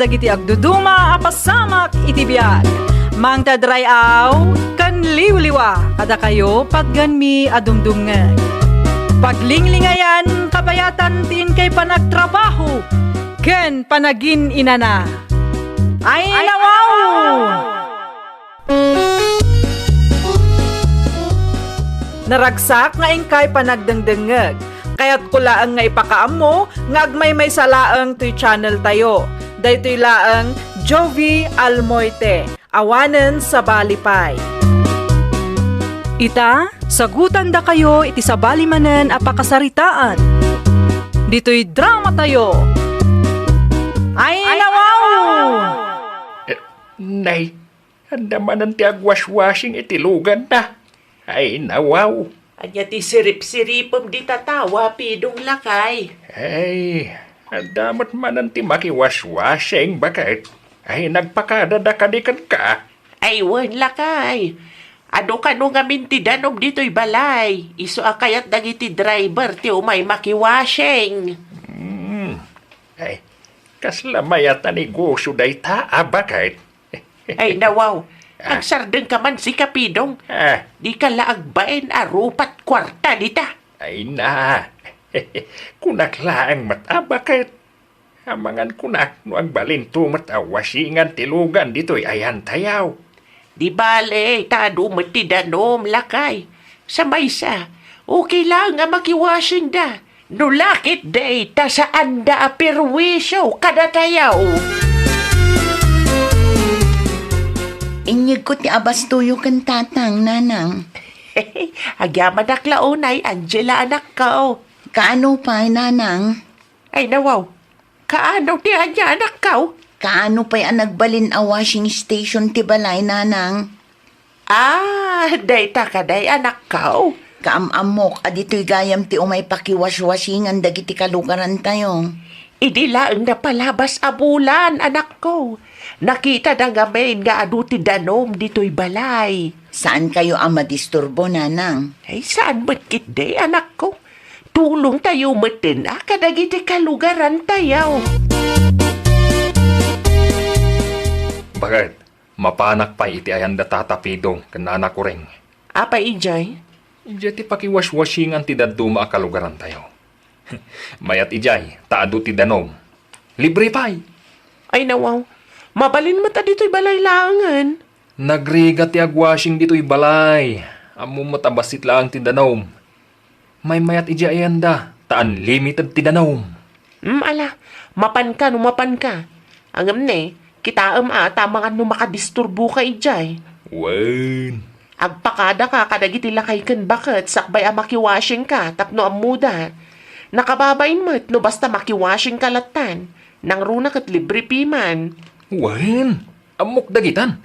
kadagiti agduduma apasamak iti biag. Mang tadrayaw kan liwliwa kada kayo pagganmi adumdumngeg. Paglinglingayan kabayatan tin kay panagtrabaho ken panagin inana. Ay nawaw! Naragsak nga ingkay panagdengdengeg. Kaya't kulaang nga ipakaam mo, nga agmay salaang to'y channel tayo. Daytoy laang Jovi Almoite, awanen sa balipay. Ita, sagutan da kayo iti sa balimanen apakasaritaan. Dito'y drama tayo. Ay nawaw! Nay, handa man ang tiagwash-washing itilugan na. Ay nawaw. Anya ti sirip-siripom di tatawa, pidong lakay. Ay, damot man ang ti makiwash-washing, bakit? Ay, nagpakadadakadikan ka. Ay, wan lakay. Ano ka nung amin ti danom dito'y balay. Iso akayat dagiti driver ti umay makiwashing. Ay, kaslamaya ta negosyo day taa, bakit? Ay, nawaw. Agsardeng ka man si Kapidong. Di ka laagbain arupat kwarta dita. Ay na. Kunaklaang mata, bakit? Amangan kunak no ang balinto matawasingan tilugan dito'y ayan tayaw. Di bale, tado ti danom lakay. Sa maysa, okay lang nga makiwashing da. No lakit day, ta saan da apirwisyo kada tayaw. Inyag ko ti abas tuyo kan tatang, nanang. Agyaman aklaonay, Angela anak ka. Kaano pa, nanang? Ay nawaw, kaano ti anya anak ka? Kaano pa'y nagbalin a washing station ti balay, nanang? Day ta ka day anak ka. Kaamamok, adito'y gayam ti umay pakiwash-washingan dagiti kalugaran tayo. Idila ang napalabas a bulan, anak ko. Nakita na nga main nga adu ti danom dito'y balay. Saan kayo ang madisturbo, nanang? Ay, saan matkit day, anak ko? Tulong tayo matin, kadagiti kalugaran tayo. Bakit? Mapanak pa iti ayan da tatapidong kanana ko ring. Apa, Ijay? Ijay ti pakiwash-washingan ti daduma kalugaran tayo. Mayat ijay, taado ti danom. Libre pa'y. Ay, nawaw. Mabalin mata dito'y balay langan. Nagriga ti agwashing dito'y balay. Amo matabasit lang ti danom. May mayat ijay ayan da, taan limited ti danom. Ala, mapan ka. Angam ne, kita tamangan no makadisturbo ka, Ijay. Wen. Agpakada ka kadagiti lakay ken bakit sakbay a makiwashing ka tapno amuda. Nakababain mo't no basta makiwashing ka latan. Nang runa kat libre piman. Wen. Amok dagitan.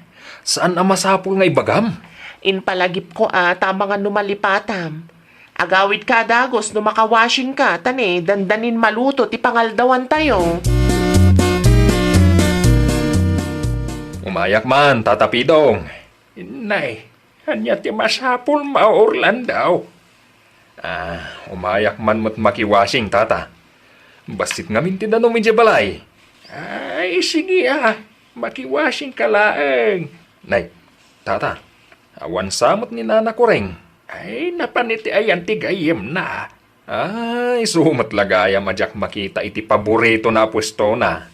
Saan ang masapul nga ibagam? Inpalagip ko tamangan no malipatam. Agawid ka dagos no makawashing ka tane dandanin maluto ti pangaldawan tayo. Umayak man, tatapidong. Inay, hanya ti masapul maurlan daw. Umayak man mo't makiwashing, tata. Basit ngamin ti danom iti balay. Ay, sige makiwashing ka laeng. Nay, tata, awan samot ni nana ko ring. Ay, napaniti ayan ti gayem na. Ay, sumat lagayam ajak makita iti paborito na pwesto na.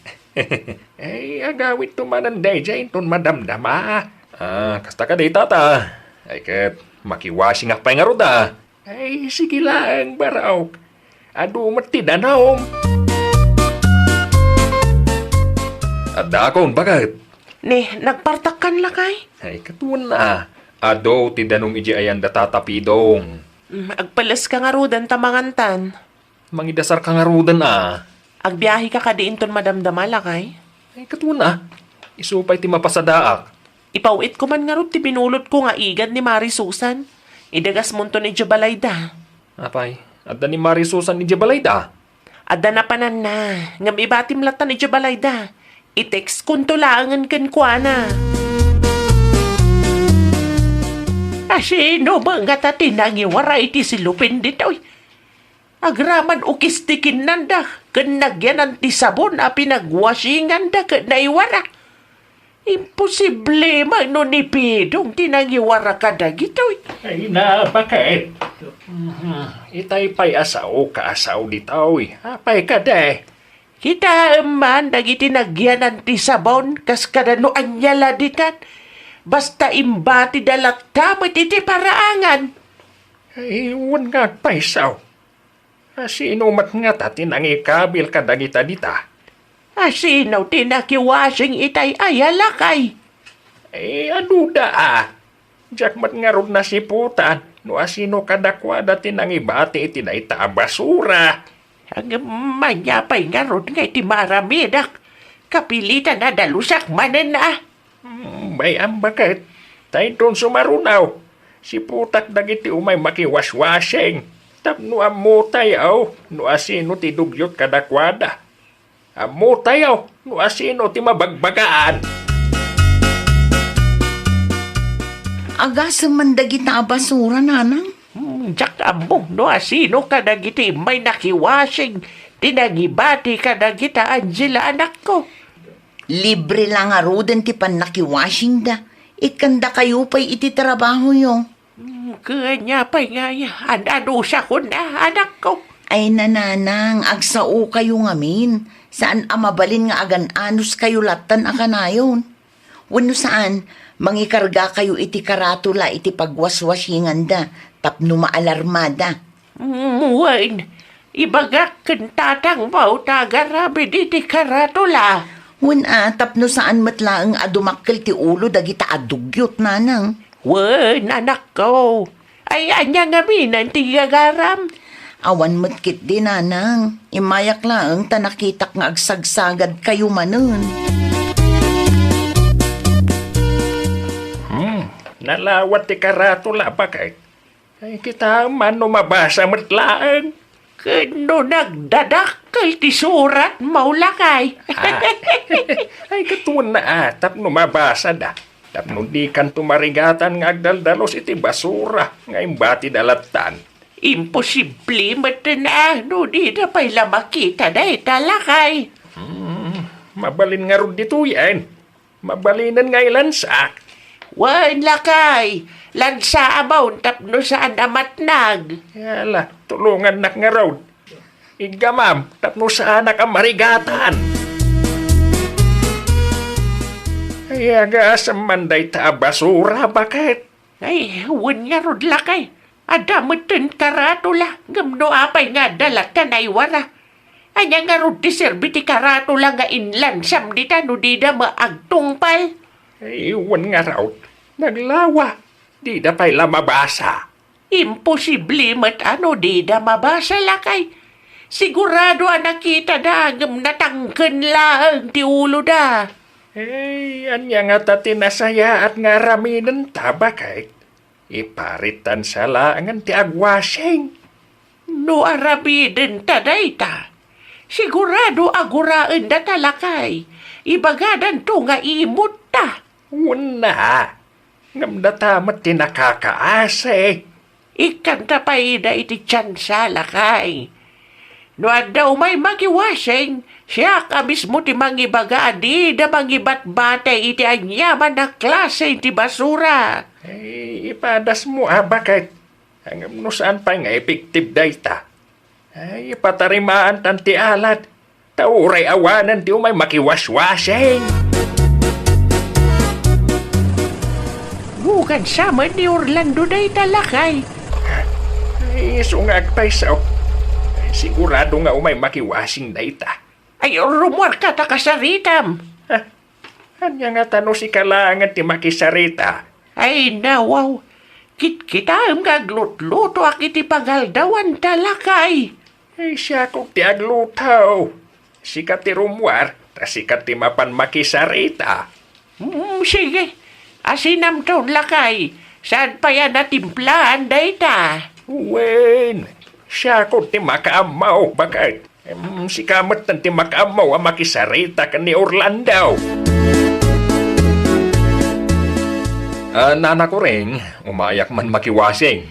Ay, agawit tumananday dyan ton madamdama. Kasta ka day, tata. Ay, kat makiwashing akpay nga ruda. Ay, sige lang, baraw. Adumat ti danom. Adakon, bakit? Ne, nagpartakan lakay. Ay, katuan na. Ado, ti danom iji ayan da tatapidong. Agpalas ka nga rudan tamangantan. Mangidasar ka nga rudan Agbiyahe ka kadiin ton madamdama lakay. Ay, katuan na. Isupay ti mapasadaak. Ipawit ko man nga ro ti binulot ko nga igad ni Mari Susan. Idagas mo to ni Jabalayda. Apay, adda ni Mari Susan ni Jabalayda. Adda na panan na. Ngam ibatim latan ni Jabalayda. I-text kuntulangan kan kwa na. Asino ba nga tatinangi waray ti silupin dito? Agraman ukistikin nanda. Kanagyan ti sabon a pinagwasingan da ka naiwara. Imposible man no ni Pidong tinangiwara ka da gitoy. Ay na, bakit? Itay pa'y asaw ka asaw ditaw eh. Apay ka de. Kita man dagiti nagyanan ti sabon kas kadano anyala ditan. Basta imbati dalat tamit iti paraangan. Ay, wan nga paisaw. Sino mat nga ta tinangikabil ka dagita dita? Asino tinakiwasing itay ayalakay. Ano da Diyak mat nga rod na siputan. No asino kadakwada tinangibati iti na ita basura. Ang manyapay nga ron nga iti maramidak. Kapilitan na dalusak manen na. Bayam bakit? Tayo doon sumarunaw. Siputak dagiti umay makiwaswasing. Tapno amutay aw, no asino ti dugyot kadakwada. Amutay aw, no asino ti mabagbagaan. Agasam man dagita a basura, nanang. Diyak amo, no asino ka dagiti may nakiwasing. Tinagibati ka dagita Angela anak ko. Libre lang nga roden ti panakiwashing da. Ikanda kayo pa'y iti trabaho yung. Kanya pa'y nga ano siya ko na anak ko. Ay nananang, agsao kayo ngamin. Saan amabalin nga agan-anos kayo latan akanayon. Wano saan, mangikarga kayo iti karatula iti pagwaswasingan da, tapno maalarmada. Muwain, ibagak kentatang mau tagarabi iti karatula. Wana, tapno saan matlaang adumakkel ti ulo dagita adugyot nanang. Wen, anak ko. Ay, anya nga minan ti gagaram. Awan matkit din nanang. Imayak lang tanakitak nga agsagsagad kayo manun. Nalawat ti karatula bakit? Ay kita man no mabasa matlaang. Kano nagdadakkel ti surat maulakay. Ay katuan na tapno mabasa da. Tapno di kan tumarigatan nga agdaldalos iti basura nga imbati dalatan. Imposible matana, no di na pa'y makita na italakay. Mabalin nga rod dito yan. Mabalinan nga ilansak. Wan lakay, lansa amaw tapno saan amatnag. Yala, tulungan nak nga rod. Igamam, tapno sa anak ang marigatan. Ay aga sa manday ta basura, bakit? Ay, wan nga rod lakay. Adamutin karatula, gamno apay nga dalatan ay wara. Anya nga rod ti serbi ti karatula nga inlansam di no di da maagtungpal. Iwan nga raw. Naglawa. Di da pa'y lamabasa. Imposible mat ano di da mabasa lakay. Sigurado nakita da ngam natangken lang ti ulo da. Anya nga ta tinasaya at nga raminen ta bakit? Iparitan sa laangan ti agwasing. No arabiden ta dayta. Sigurado aguraan da talakay. Ibagadan to nga imot ta. Una. Ngam datamat ti nakakaase. Ikanta pa ida iti tsansa lakay. No daw may magiwasing, siya ka mismo ti mangibaga di da mangibat-batay iti anyaman na klase iti basura. Ipadas mo bakit? Hanggang no saan pa nga epektiv dayta. Ipatarimaan tan ti alat. Tauray awanan ti umay makiwaswasing. Bukan sama ni Orlando day talakay. Sungag paisaw. Sigurado nga umay makiwasing dayta. Ay, rumor ka ta kasaritam. Anya nga tano si kalangan ti makisarita. Ay, nawaw. Kita ang gaglut-luto akiti pagaldawan talakay. Siya kong ti aglutaw. Sikat ti rumwar, ta sikat ti mapan makisarita. Sige. Asinam to lakay. Saan pa yan natimplahan dayta? Wen, siya kong ti makaamaw. Bakit? Si kamat ng ti makaamaw ang makisarita ka ni Orlando. Nana ko rin, umayak man makiwasing.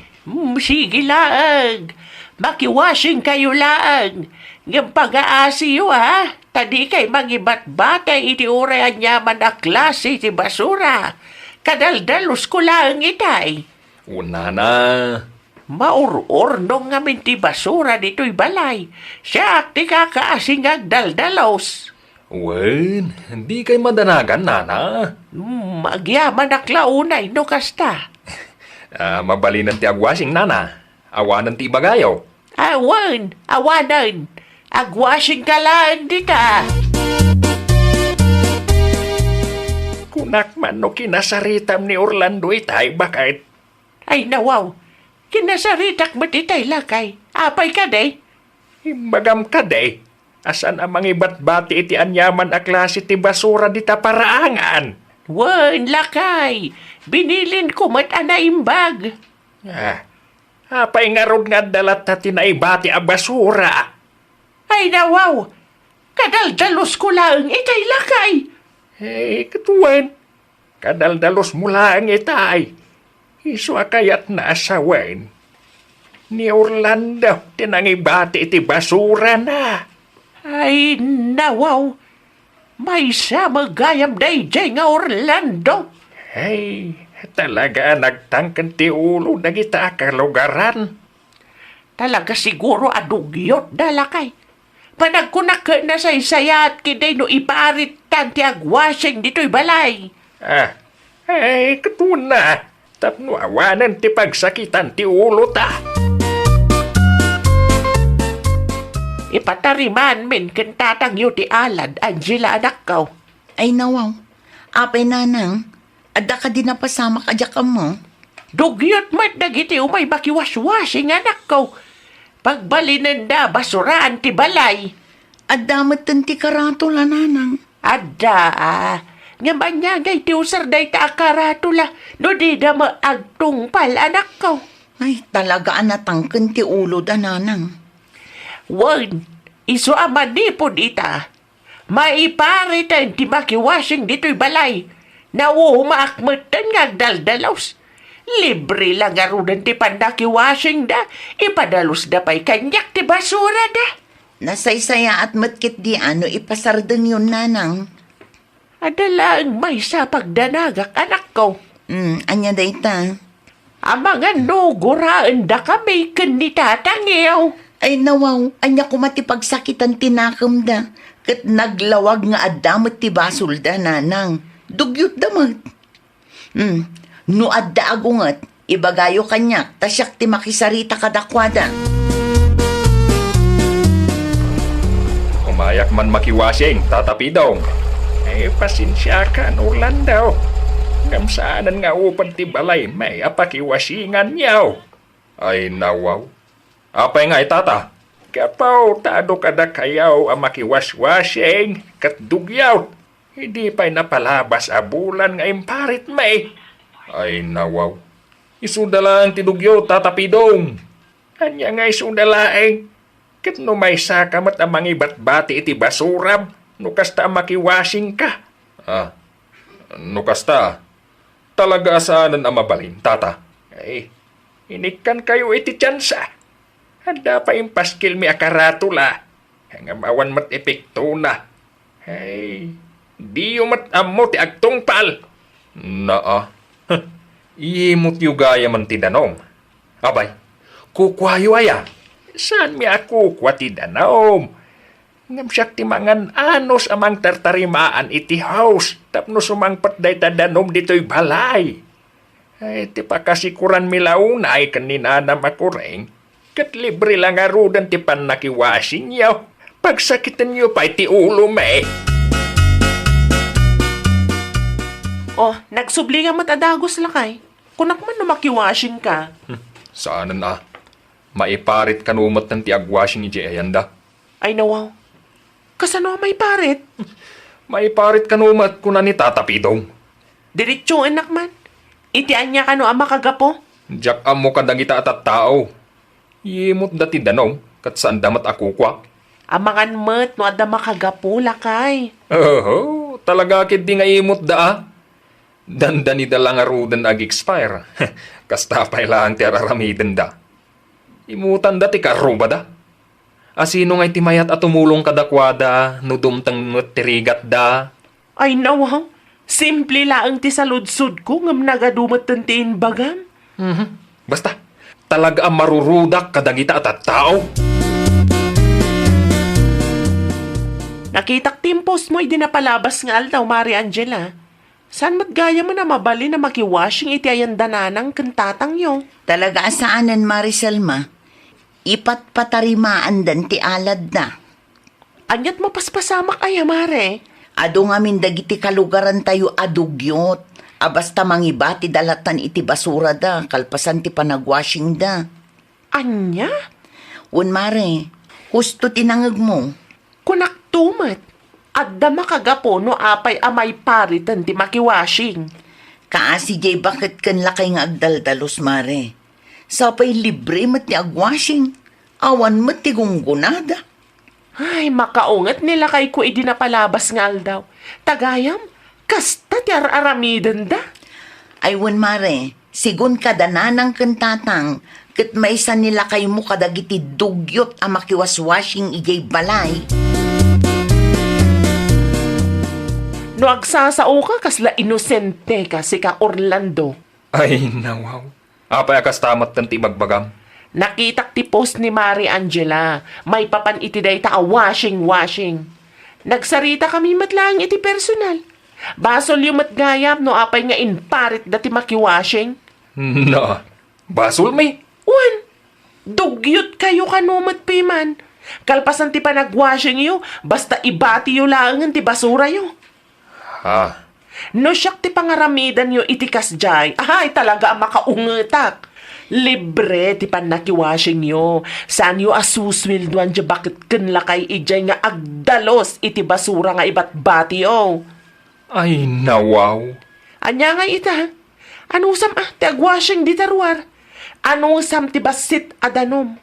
Sige laag. Makiwashing kayo laang. Ng pag-aasiyo ha. Tadi kay mangibat-batay iti urayan niya man na klase ti basura. Kadaldalos ko lang itay. Una na. Maururnong ngamin ti basura dito'y balay. Siya ti kakaasing agdaldalos. Wen, hindi kay madanagan, nana. Magyaman aklaunay no kasta. Mabalinan ti agwasing, nana. Awanan ti bagayaw. Awanan. Agwashing ka lang dita. Kunak man no kinasaritam ni Orlando itay, bakit? Ay nawaw. Kinasaritak mo titay lakay. Apay ka day. Imbagam ka day. Asan ang mga ibat-bati iti anyaman a klase ti basura dita paraangan? Wan lakay. Binilin ko mat anaimbag. Apay nga rod nga dalat na tinaibati a basura. Ay nawaw. Kadaldalos ko lang itay lakay. Katuwan. Kadaldalos mo lang itay. Iso akayat na asawan. Ni Orlando, tinangibati iti basura na. Ay nawaw. May sa magayam day jay nga Orlando. Ay, talaga nagtangkan ti ulo na kita kalugaran. Talaga siguro adugyot na lakay. Panagkunak na sa isayat kiday no iparit tanti agwashing dito'y balay. Ay, katuna. Tapno awanan ti pagsakitan ti ulo ta. Ipatariman min kentatang yu ti alad, Angela anak ko. Ay nawaw, apay nanang, adda ka din napasama ka dyan mo. Dugyot mat dagiti umay makiwaswashing anak ko. Pagbalinan da basuraan ti balay. Adda matan ti karatula nanang. Adda nga manyagay ti usar day ta akaratula. No di da maagtungpal anak ko. Ay, talaga anatangken ti ulo da nanang. Wan, iso amanipod ita. Maiparitan ti makiwashing dito'y balay. Nauhumaakmatan nga agdaldalaws. Libre lang arudan ti pandakiwashing da. Ipadalos da pa'y kanyak ti basura da. Nasaysaya at matkit di ano ipasardan yun nanang. Adalang may sa pagdanagak anak ko. Anya da ita. Amangan nuguraan da kami kanitatangiyaw. Ay nawaw, anya ko matipagsakitan tinakam da. Kat naglawag nga adamot ti basol da nanang. Dugyot damat. No adda agungat, ibagayo kanyak, tasyak ti makisarita kadakwada. Umayak man makiwasing, tatapidong. Pasensya ka, Orlando. Ngamsaanan nga upan ti balay, may apakiwasingan niyaw. Ay nawaw. Apay nga itata. Kapaw, tado kada kayaw ang makiwaswasing, katdugyaw. Hindi pa'y napalabas a bulan nga imparit may. Ay nawaw. Isudalaan ti dugyo, tatapidong. Anya nga isudalaeng. Kat no may sakamat ang mangibat-bati iti basurab, no kasta makiwasing ka. No kasta. Talaga saanan ang mabalin, tata. Ay, inikan kayo iti tsansa. Handa pa impaskil mi akaratula. Hangam awan mat epekto na. Ay, di yung mat amo ti agtungpal. Iyimot yu gaya man tinanong. Abay, kukwayo aya. Saan mi ako kwa tinanong? Ngam siyak ti mangan anos amang tartarimaan iti house. Tapno sumangpat day tadanom dito'y balay. Ay, ti pakasikuran mi launay kaninanam ako ring. Kat libre lang arudan ti pan nakiwasing yaw. Pagsakitan nyo pa iti ulo me. Oh, nagsubli nga matadagos lakay. Kunak man no makiwashing ka. Saan na? Maiparit kanumat ng ti agwasing iti ayanda. Ay nawaw. Kasano may parit? Maiparit kanumat kuna ni tatapidong. Diretso anak man. Itian niya kano ang makagapo. Diyak amo kadagita at tao. Yimot dati danong, kat saan damat ako kwa. Amangan mat no ada makagapo lakay. Talaga kit di nga imot da. Dandani da lang arudan ag-expire. Kasta pa ilang ti araramiden da. Imutan dati ka da. Asino nga itimayat at tumulong kadakwada, no dumtang tirigat da. Ay nawaw, simple laang ti saludsud ko ngam nagadumat tantiin bagam. Basta, talaga ang marurudak kadagita at tao. Nakitak timpos mo idinapalabas nga aldaw, Mari Angela. San matgaya mo na mabali na makiwashing iti ayan dananang kantatang yo? Talaga asaanan, Mariselma. Ipat patarimaan dan ti alad na. Anyat mapaspasamak ay, Mare. Ado nga min dagiti kalugaran tayo adugyot. Basta mangibati dalatan iti basura da, kalpasan ti panagwashing da. Anya? Un mare, husto tinangag mo. Kunak tumat. Adda makagapo no apay amay paritan ti makiwashing. Kaasi jay bakit kan lakay nga agdaldalos mare. Sapay libre mat ti agwashing. Awan mat ti gunggunada. Ay, makaungat nila kay ko idinapalabas nga aldaw. Tagayam, kasta ti aramidan da. Ay wan mare, sigun kadananang kantatang, kat maysa nila kay mo kadagiti dugyot a makiwaswashing ijay balay. No agsasao ka kasla inosente ka si ka Orlando. Ay, nawaw. Apay akas tamat tanti magbagam. Nakitak ti post ni Mari Angela. May papan iti day ta a washing. Nagsarita kami matlang iti personal. Basol yung matgayam no apay nga inparit dati makiwashing. No, basul may. Wan, dugyot kayo kanumat piman. Kalpasan ti panagwashing yo, basta ibati yo lang ti basura yo. Ha, No siyak ti pangaramidan yo itikas jay, ay talaga ang makaungetak. Libre ti panakiwashing yo. Saan yo asuswilduan dya bakit kanlakay ijay nga agdalos iti basura nga ibat bati yo. ay nawaw. Anya nga ita, anusam ti agwashing di tarwar. Anusam ti basit adanom.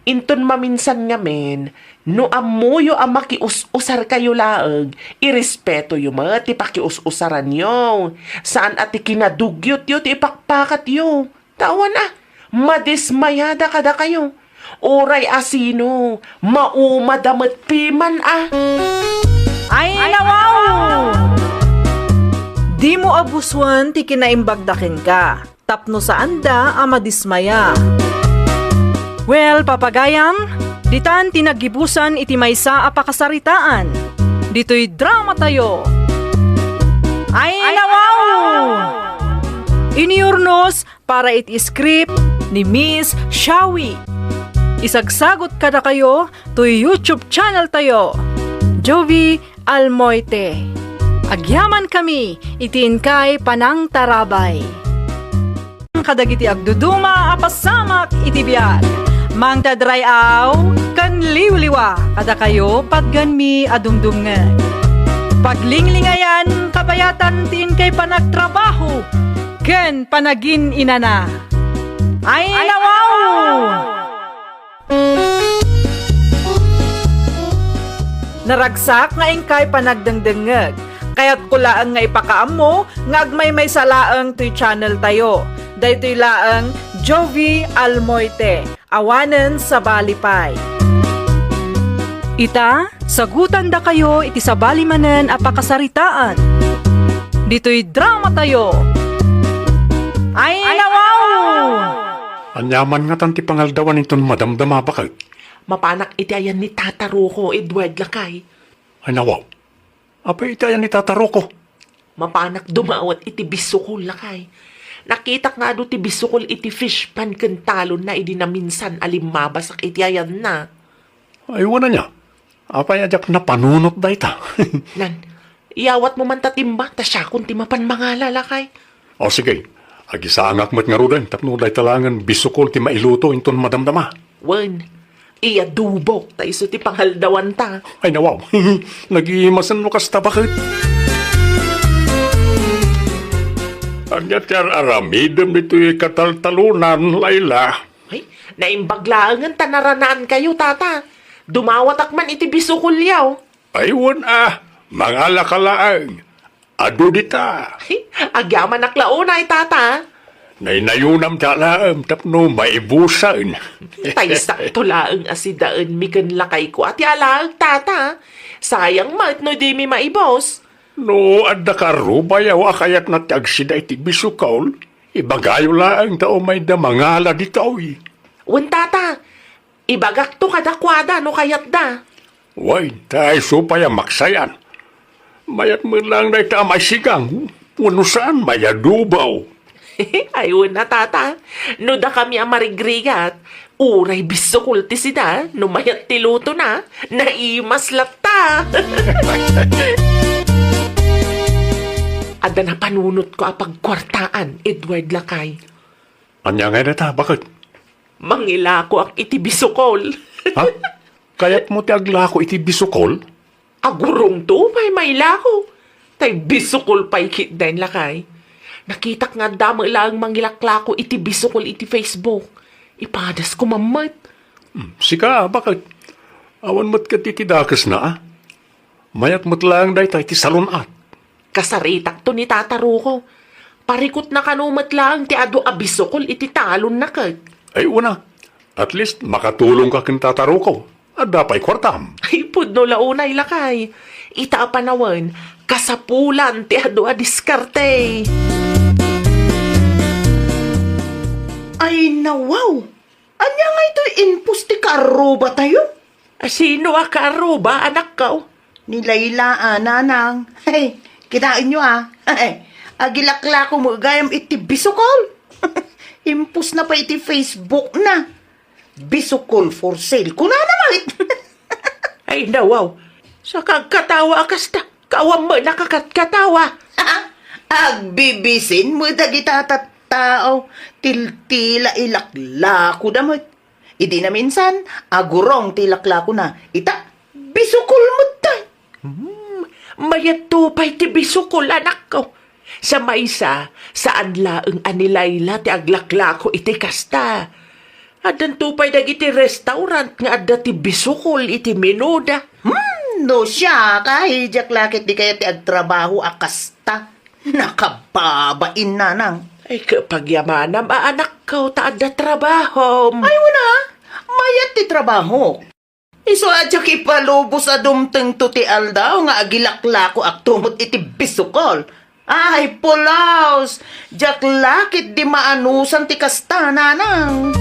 Inton maminsan nga men, no amuyo ang makius-usar kayo laag, irespeto yung mga ti pakius-usaran yo. Saan ati kinadugyot yo, ti ipakpakat yo. Tawan madismayada kada kayo. Oray asino, maumadamat piman Ay, nawaw! Di mo abuswan ti kinaimbagdakin ka. Tapno sa anda ama dismaya. Well, papagayam, ditan tinagibusan iti maysa a pakasaritaan. Dito'y drama tayo. Ay, nawaw! Iniurnos para iti script ni Miss Shawi. Isagsagot kada kayo to YouTube channel tayo. Jovi Almoite. Agyaman kami, itiin kay Panang Tarabay. Kadagiti agduduma, apasamak, itibiyag. Mang tadrayaw, kan liwliwa, kada kayo, patganmi, adumdumngan. Paglinglingayan, kabayatan, tiin kay panagtrabaho, ken panagin inana. Ay, nawaw! Naragsak nga ingkay panagdangdangag. Kaya't kulaan nga ipakaam mo, nga agmay may salaang to'y channel tayo. Daytoy laang Jovi Almoite, awanen sa balipay. Ita, sagutan da kayo iti sa balimanen a pakasaritaan. Dito'y drama tayo. Ay, nawaw! Anyaman nga tanti pangaldawan iton madamdama bakal. Mapanak iti ayan ni Tata Rocco, Edward Lakay. Ay nawaw. Apay itayan ni tataro ko. Mapanak dumawat iti bisukol Lakay. Nakitak nga do ti bisukol iti fish pan kentalon na idinaminsan alimabasak iti ayan na. Ay wala niya. Apay ajak na panunot da ita. Nan, iyawat mo man tatimba, tasya kung timapan mga lalakay. O sige. Agisangak mat nga rudan. Tapno da talangan bisukol ti mailuto inton madamdama. Wen, iya dubok, ta iso ti panghaldawan ta. Ay nawaw. Nag-iimasan mo kasta bakit? Anyat yar aramidem dito'y kataltalunan, Layla. Ay, naimbaglaangan tanaranaan kayo, tata. Dumawatak man iti bisukulyaw. Aywan mga lakalaang. Ado dita. Ay, agyaman naklaunay, tata. Nainayunam talaam tapno maibusan. Tay sakto laang asidaan mi kan lakay ko at yalang tata. Sayang mat no di mi maibos. No, adda ka rubayaw akayat na tiagsida iti bisukol. Ibagayo laang tao may damangala di tao eh. Wan tata, ibagak to kadakwada no kayat da. Way, tayo supaya maksayan. Mayat mo lang na ita may sigang. Wano saan mayadubaw. Ayun na tata, no da kami ang marigrigat. Uray bisukul ti sida, no mayat tiluto na, naimas latta. Ada na panunot ko apag kwartaan, Edward Lakay. Anya nga na ta, bakit? Mangila ko ang iti bisukol. Ha? Kaya't mo ti aglako iti bisukol? Agurong to, may lako. Tay bisukol pa'y kitdain Lakay. Nakitak nga damo lang mangilaklako iti bisukol iti Facebook. Ipadas ko mamat. Sika, bakit? Awan mo't ka titidakas na, ah? Mayat mo't lang day tayo ti salunat. Kasaritak to ni tataro ko. Parikot na kanumat lang ti ado abisukol iti talon na kag. Ay, una. At least makatulong ka kin tataro ko. At dapay kwartam. Ay, pudno launay Lakay. Ita panawan, kasapulan ti ado a diskarte. Ay, nawaw! Anya nga ito inpus ti karuba tayo? Sino a karo ba, anak ka? Ni Layla, nanang. Hey, kitain nyo Hey, agilakla ko mo gayam iti bisukol. Impus na pa iti Facebook na. Bisukol for sale. Kuna naman. Ay, nawaw. Sa kagkatawa kasta, kawam mo nakakatkatawa. Agbibisin mo dagita tao. Tiltila ilakla ko damot. Idi na minsan, agurong tilakla ko na. Ita, bisukol mo tayo. Mayat tupay ti bisukol, anak ko. Sa maysa, saan laeng anilayla ti aglaklako iti kasta. Adan tupay dagiti restaurant nga adda ti bisukol iti menuda. No siya, kahit lakit di kaya ti agtrabaho akasta. Nakababain nanang. Ay kapag yamanam, anak ko ta adda trabaho. Ay, wala. Mayat ti trabaho. Iso adya kipalubos a dumteng to ti aldaw nga agilaklako aktumot iti bisukol. Ay, pulaos! Diyak lakit di maanusan ti kasta, nanang.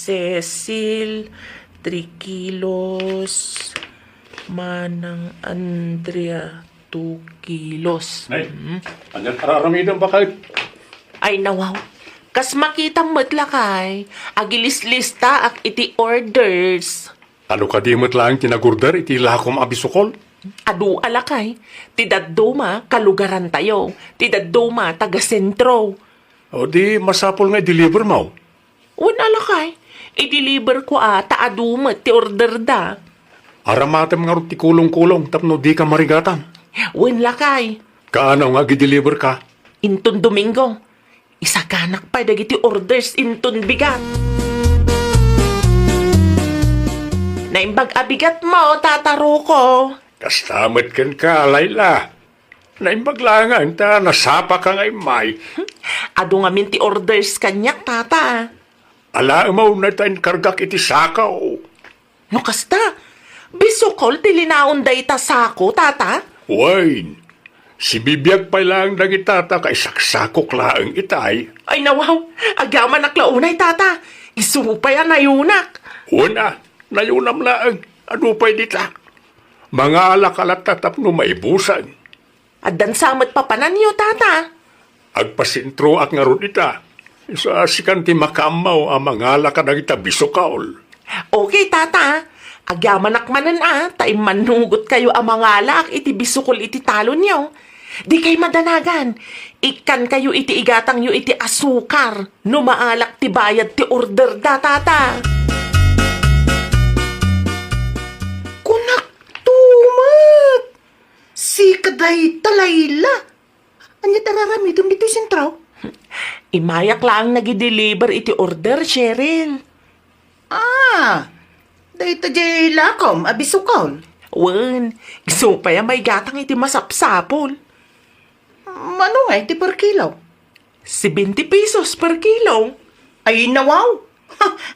Cecil, 3 kilos. Manang Andrea, 2 kilos. Ay, anyan araramidan ba kahit? Ay nawaw, kas makita mo't Lakay, agilis-lista ak iti orders. Ano ka di mo't lang tinagurdar iti lakom abisukol? Adu alakay, tidaduma kalugaran tayo, tidaduma taga sentro. O di masapol nga deliver mo. Un alakay, i-deliver ko taaduma ti order da. Aramatem nga rin ti kulong-kulong tapno di ka marigatan. Un lakay, Kaano nga gi-deliver ka? inton Domingo, isaganak pa dagiti orders inton bigat. Naimbag abigat mo, tataro ko. Kastamat kan ka, Layla. Naimbaglangan ta, nasapa ka ngay may. Ado nga minti orders kanyak, tata. Ala mo na tayo kargak iti sakaw. No kasta, bisukol tilinaon day ta sako, tata. Wain, si bibiyag pa lang nagitata kay saksakok laang itay. Ay nawaw, agaman naklaunay, tata. Isupay ang nayunak. Una, nayunam laang, ano pa'y dita? Mga alakalat tatap no maibusan. Adan samat papanan niyo, tata. Agpasintro at nga ron ita. Isa sikan ti makamaw ang mga alakad ang ita bisukaol. Okay, tata. Agaman nakmanan tayo manugot kayo ang mga alak iti bisukol iti talon niyo. Di kay madanagan. Ikan kayo iti igatang yo iti asukar. No maalak ti bayad ti order da, tata. Kunak tumat! Si kaday talayla. Anya tararamidom dito sentraw? Imayak lang nag-deliver iti order, Cheryl. Dahito jay lakom, abisukol. Wen, gusto pa may gatang iti masapsapol. Manong ti per kilo? 70 pesos per kilo. Ay, nawaw!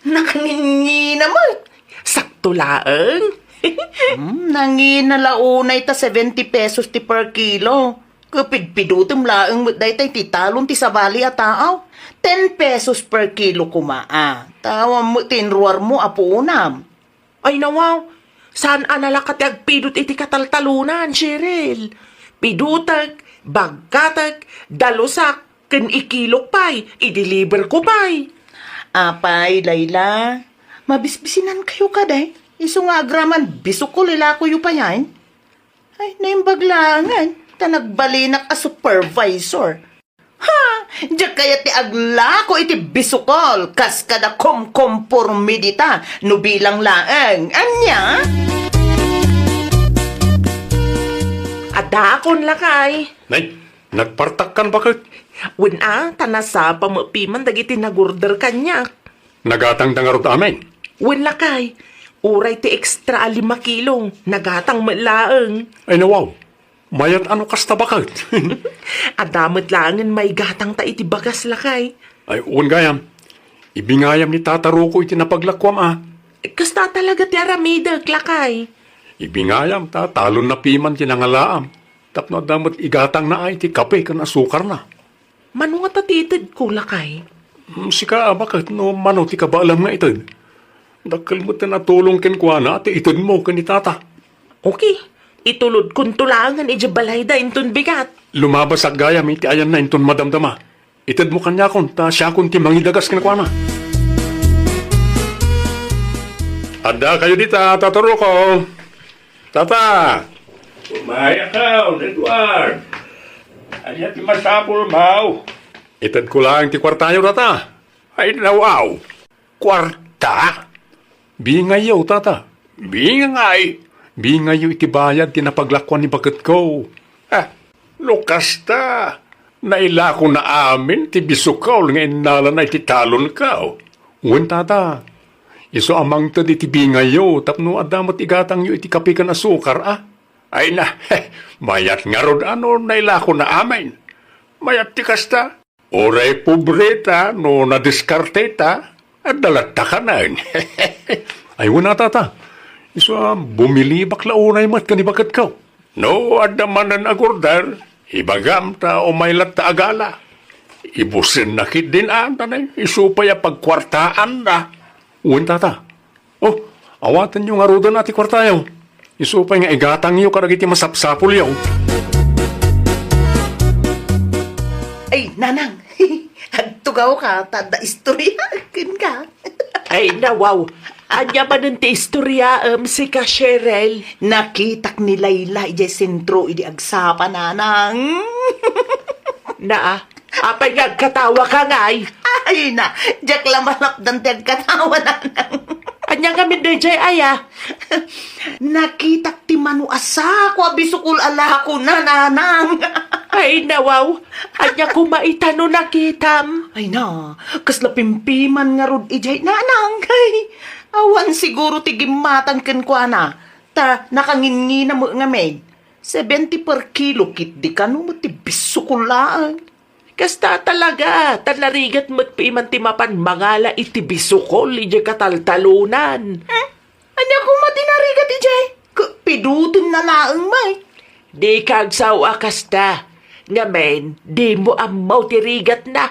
Nakaningi naman! Sakto laeng. Nanginalaunay ta 70 pesos ti per kilo. Kapidpidutum laeng mo day tay titalon ti sabali at taaw. 10 pesos per kilo kumaa. Tawam mo tinruar mo apunam. Ay nawaw, saan analakat agpidot iti kataltalunan, Cheryl? Pidutag, bagkatag, dalusak, ken ikilok pay, i-deliver ko pay. Apay, Layla. Mabisbisinan kayo kaday. Iso nga agraman, bisok ko lila ko yu pa yan. Ay, naimbaglangan. Ta nagbalinak a supervisor. Ha! Diyak kaya ti agla ko iti bisukol. Kas kada kompormidita. No bilang laeng. Anya? Adakon lakay. Nay, nagpartakkan bakit? Wina, tanasa pamapiman dagiti nagurder kanya. Nagatang dangarot amin. Win lakay, uray ti extra 5 kilong, nagatang malaeng. Ay nawaw, mayat ano kasta bakit? Adamot langin may gatang ta iti bagas lakay. Ay, uwan gayam. Ibingayam ni tataro ko iti napaglakwam Kasta talaga ti aramidag lakay. Ibingayam ta, talon na piman tinangalaam. Tapno damot igatang na ay ti kape kan asukar na. Mano nga tatitid ko lakay? Sika, bakit no mano ti kabaalam nga itid? Dakal mo tinatulong ken kwa na, ti itid mo kan tata. Okay, itulod kung tulangan balay da inton bigat. Lumabas ak gayam iti ayan na inton madamdama. Itid mo kanya kon, ta siya kon ti mangidagas ken kwa na. Ada kayo dita, tataro ko. Tata! Umaya ka, Edward. Ayan ti masapul mau. Itad ko lang ti kwartayo, tata. Ay, nawaw. Kwarta? Bingayaw, tata. Bingay. Bingayaw iti bayad ti napaglakwan ni bagat ko. Lukas ta. Naila ko na amin ti bisukaw nga inala na iti talon ka. Uwan, tata. Iso amang to di ti bingayaw tapno adamot igatang yu iti kape kan asukar, Ay na, mayat nga rod ano naila ko na amin. Mayat ti kasta. Oray pobreta no nadiskarteta at dalata ka na. Ay wala tata. Iso bumili bakla unay mat kanibagat ka. No, adamanan agordar. Ibagam ta o may ta agala. Ibusin na kit din tanay. Iso pa ya pagkwartaan na. Uwan tata. Oh, awatan nyo nga roda natin kwartayaw. Isupay nga igatang nyo karagiti masapsapul yaw. Ay, nanang. Agtugaw ka, tada istorya. Kin ka. Ay nawaw, anya ba nun ti istorya si ka Cheryl? Nakitak ni Layla ije sentro idi agsapa nanang. Na, apay nga katawa ka ngay. Ay na, jak lamalap dan ti agkatawa nanang. Anya nga min DJ aya. Nakitak ti manu asa ko abisukul ala ko na nanang. Ay nawaw, anya kumaitano nakitam. Ay na, kasla pimpiman nga rod ijay nanang. Ay, awan siguro ti gimatan ken kwa na. Ta nakangingi na mo nga maid. 70 per kilo kit di kanu mo ti bisukulaan. Kasta talaga, tanarigat mo't piman timapan mangala iti bisukol, iti kataltalunan. Anya ko matinarigat ijay? Pidutin na laang may. Di kagsawa kasta, nga men, di mo amaw tirigat na.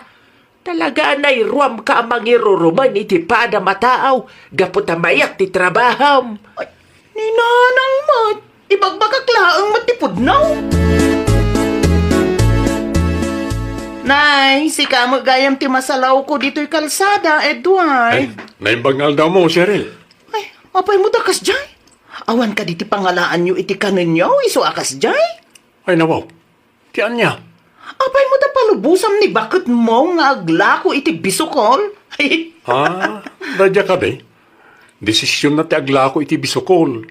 Talaga na'y ruam ka amang iruruman iti pada mataaw, gapot mayak ti trabaham. Ay, ni nanang mat, ibagbagak laang matipod now. Nay, si kamo gayam ti masalaw ko dito'y kalsada, Edward. Naimbangal daw mo, Cheryl. Ay, apay mo takas jay. Awan ka diti pangalaan nyo iti kanin nyo, iso akas jay. Ay nawaw, tiyan niya. Apay mo ta palubusam ni bakit mo nga agla ko iti bisukol. Ay, Radya ka de. Desisyon na ti agla ko iti bisukol.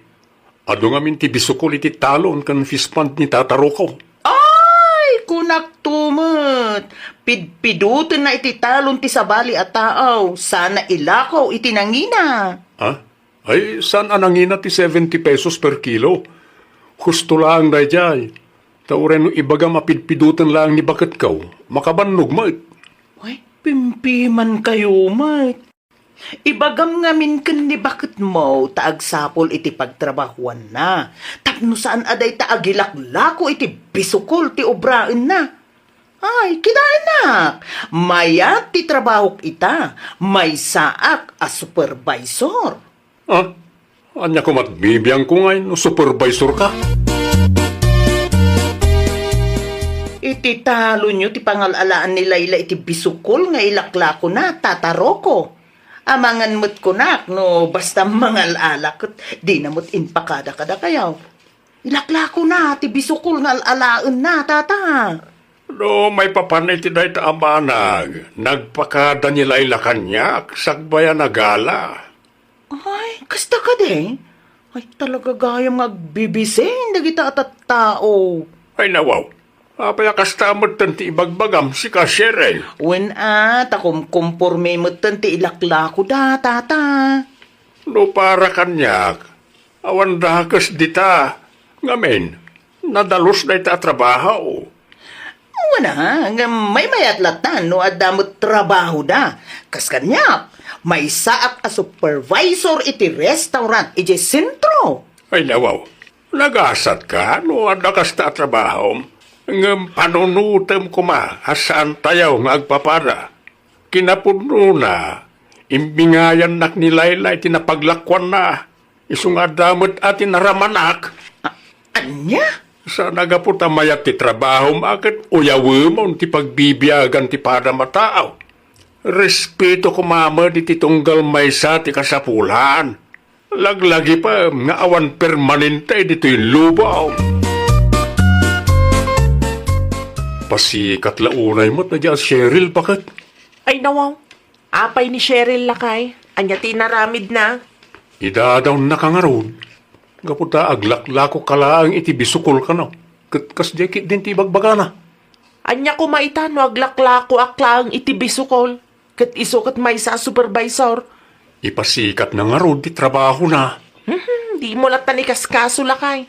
Ado nga min ti bisukol iti talon kan fispand ni tataro ko. ay, kunak tumot. Pidpidutin na iti talon ti sabali at taaw. Sana ilakaw iti nangina. Ay, saan anangina ti 70 pesos per kilo? Husto lang dayjay. Tauren no ibaga mapidpidutan lang ni bakat kaw. Makabannog mo. Ay, pimpiman kayo, mate. Ibagam ngamin kan ni bakit mo taag sapol iti pagtrabahuan na. Tapno saan aday taagilaklako iti bisukol ti obraan na. Ay, kidainak. Mayat ti trabahok ita. May saak a supervisor. Ah, anya ko matbibiyang ko ngayon, supervisor ka. Iti talo nyo ti pangalalaan ni Layla iti bisukol nga ilaklako na tataroko. Amangan mo't kunak no basta mangalala ket di na mo't inpakada kada kayaw. Ilaklako na ti bisukol nga alalaan na tata. No, may papanay ti dahi ta amanag. Nagpakada nila ilakanyak, sagbaya nagala. Ay, kasta ka de. Ay, talaga gayam agbibising dagita at tao. Ay nawaw, apaya kastamot tanti ibagbagam si Kasherel. Wen takom kumporme mo ti ilaklako da tata. No para kanyak, awan dakas dita. Ngamen, nadalos na ita trabaho. Wana, nga may mayatlatan no adamot trabaho da. Kas kanyak, may saak a supervisor iti restaurant iti sentro. Ay nawaw, nagasat ka no adakas ta trabaho. Ngam panunutem ko ma, asaan tayaw nga agpapada. Kinapuno na, imbingayan nak ni Layla itinapaglakwan na. Isung adamot at inaramanak. Anya? Sa nagaputa mayat ti trabaho makit uyawemon ti pagbibiyagan ti pada mataaw. Respeto ko mama di ti tunggal maysa ti kasapulan. Laglagi pa nga awan permanente dito'y lubaw. Pasikat launay mo't na dyan Cheryl bakit? Ay nawaw, apay ni Cheryl lakay. Anya tinaramid na. Idadaw na kangarod. Gaputa aglaklako kalaang iti bisukol ka na. Kas dekit din ti bagbaga na. Anya ko maitano aglaklako aklang iti bisukol. Kat isukat may sa supervisor. Ipasikat na nga rod ti trabaho na. Di mo latan ikaskaso lakay.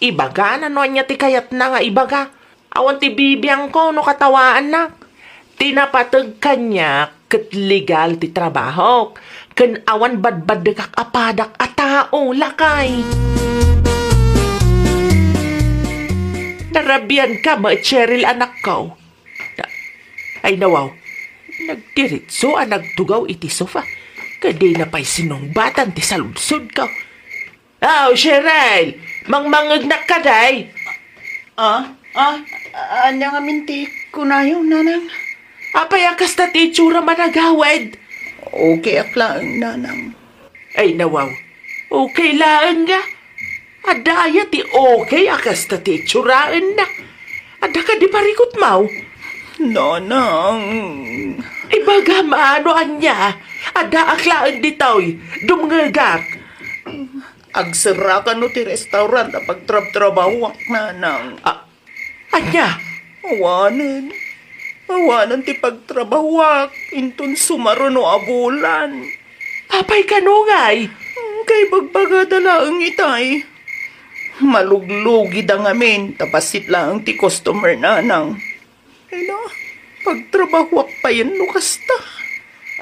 Ibaga na no anya ti kayat na nga ibaga. Awan ti bibiyang ko no katawaan na. Tinapatag kanya kat legal ti trabaho. Kan awan badbad kak apadak a tao lakay. Narabian ka ma Cheryl anak ko. Ay nawaw. Nagdiritso ang nagtugaw iti sofa. Kadi na pa'y sinumbatan ti saludsod ka. Aw, Cheryl! Mangmangag ka day! Anya nga minti ko na yung nanang. Apay akas na ti itsura managawad. Okay aklaan, nanang. Ay nawaw, okay laan nga. Adaya ti okay akas na ti itsuraan na. Ada ka di parikot mau? Nanang. Ibaga maano anya. Ada aklaan ditoy. Dumngagak. Agsara ka no ti restaurant na pagtrab-trabawak, nanang. Anya? Awanan ti pagtrabawak. Intun sumaro no abulan. Apay kanungay. Kay bagbaga dalaang itay. Maluglugi da ngamin. Tapasit lang ti customer nanang. Ay na, pagtrabawak pa yan no kasta.